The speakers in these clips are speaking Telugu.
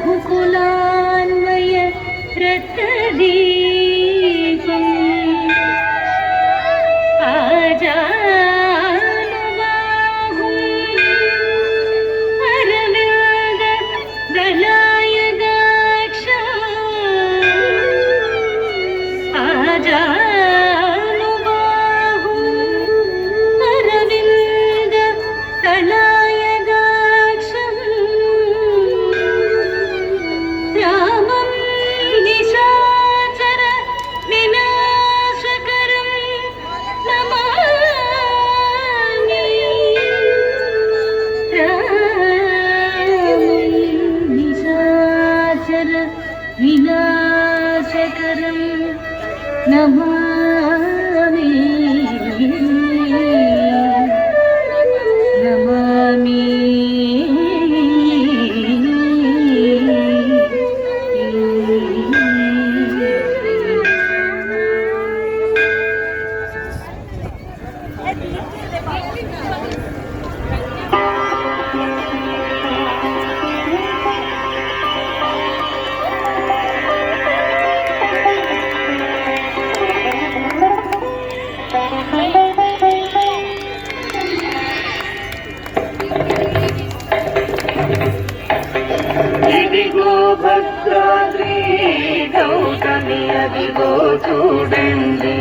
रघुकुलान्वय रत्नदीपम् आजानुबाहुं अरविन्द दलायदाक्षम् आजानुबाहुं अरविन्द दलायदाक्षम् रामं निशाचर विनाशकरं नमामि रामं निशाचर विनाशकरं नमामि नमामि ఇదిగో భద్రాద్రి గౌతమి అదిగో చూడండి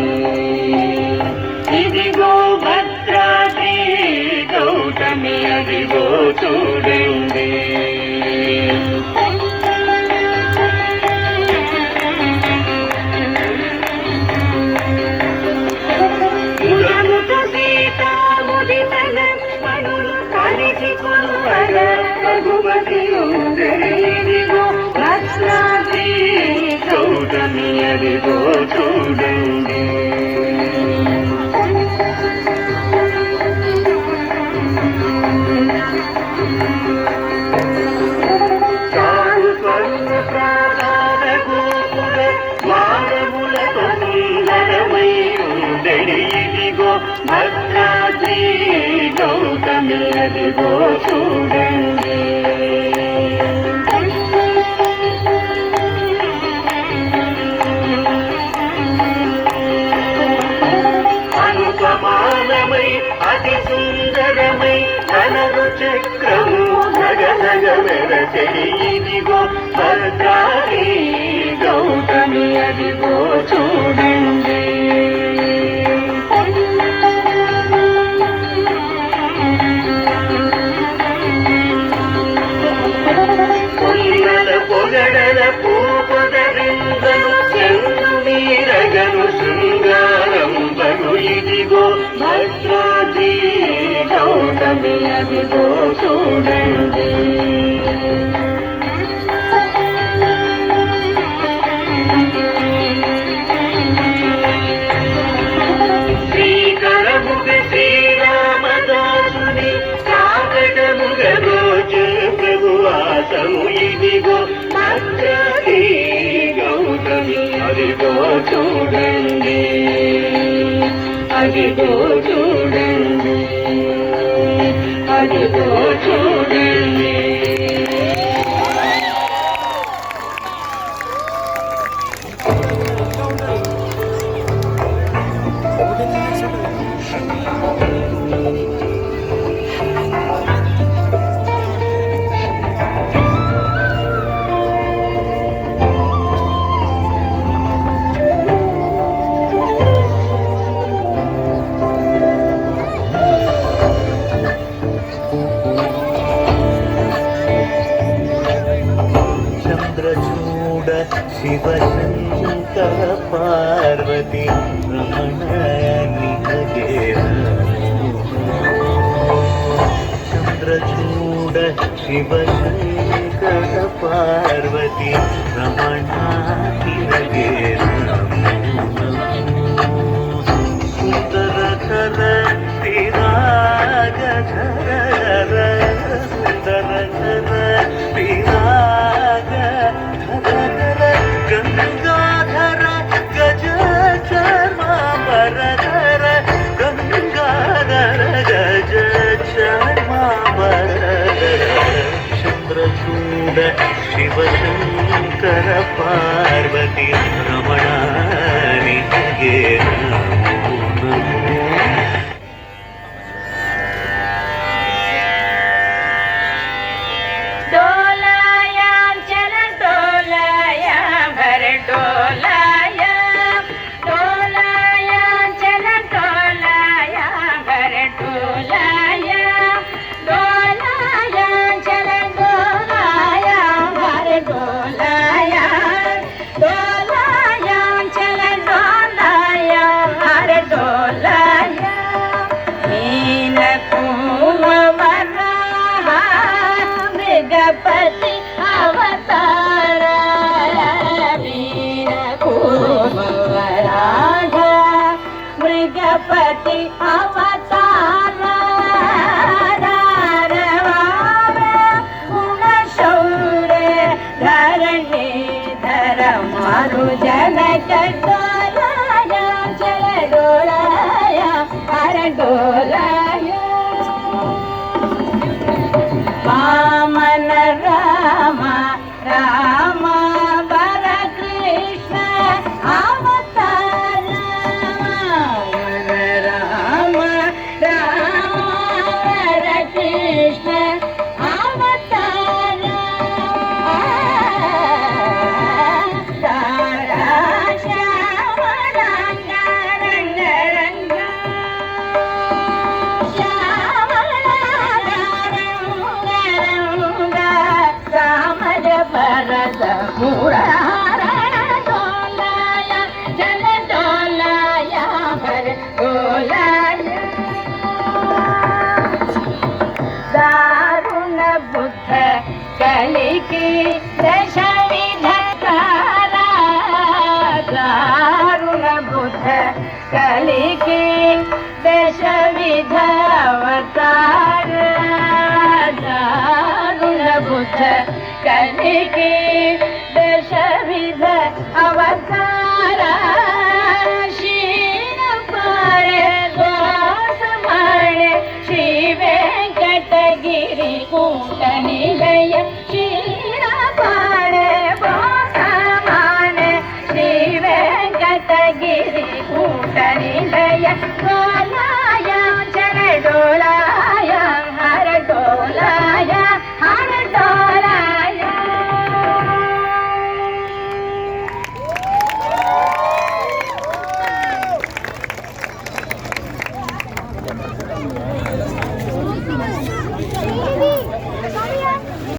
ఇదిగో భద్రాద్రి గౌతమి అదిగో చూడండి ముదముత సీతా ముదిత లక్ష్మణులు కలిసి కొలువర రఘుపతి ఇదిగో భద్రాద్రి గౌతమి అదిగో చూడండి చారు స్వర్ణ ప్రాణాల గోపుర ద్వారములతో సుందరమై ఉండడి ఇదిగో భద్రాద్రి గౌతమి అదిగో చూడండి అనుపమానమై అతి సుందరమై ధనరు చక్రము నగనగ మెరచెడి ఇదిగో భద్రాద్రి గౌతమి అదిగో చూడండి పొంగల పొగడల పూపదరిందను చెందు మీరగను శృంగారంబను ఇదిగో భద్రాద్రి గౌతమి అదిగో చూడండి శ్రీకరముగ శ్రీరామదాసుని కాకటముగ రోజు ప్రభువాసము ఇదిగో భద్రాద్రి గౌతమి అదిగో చూడండి అదిగో చూడండి అదిగో చూడండి చంద్రచూడ శివశంకర పార్వతి రమణని చంద్రచూడ శివశంకర పార్వతి రమణాకి సుందరకర విరాగధర సుందరకర విరాగ గంగాధర గజ చర్మాంబరధర గంగాధర గజ చర్మాంబరధర చంద్రచూడ ಗೋವಿಂದ ಶಿವಶಂಕರ ಪಾರ್ವತಿ ರಮಣ ನಿನಗೆ ನಮೋ ನಮೋ. मृगपति अवतार वीर कुंवराज मृगपति अवतार गुणशौर्य धरणी धर मारु जन डोलाया चल डोलाया हर डोलाया वामन राम राम वर कृष्ण अवतार वामन राम राम वर कृष्ण अवतार तारा श्याम रंग रंग रंग श्याम भरत मुरारण डोलाया जल डोलाया भर डोलाया दारुण बुद्ध कलिकी दश विधकारा दारुण बुद्ध कलिकी दश विध अवतार दारुण बुद्ध कलिकी दशविध अवतार शीर पारे दोष माणे श्री वेंकटगिरी कूट निलय शीर पारे दोष माणे श्री वेंकटगिरी कूट निलय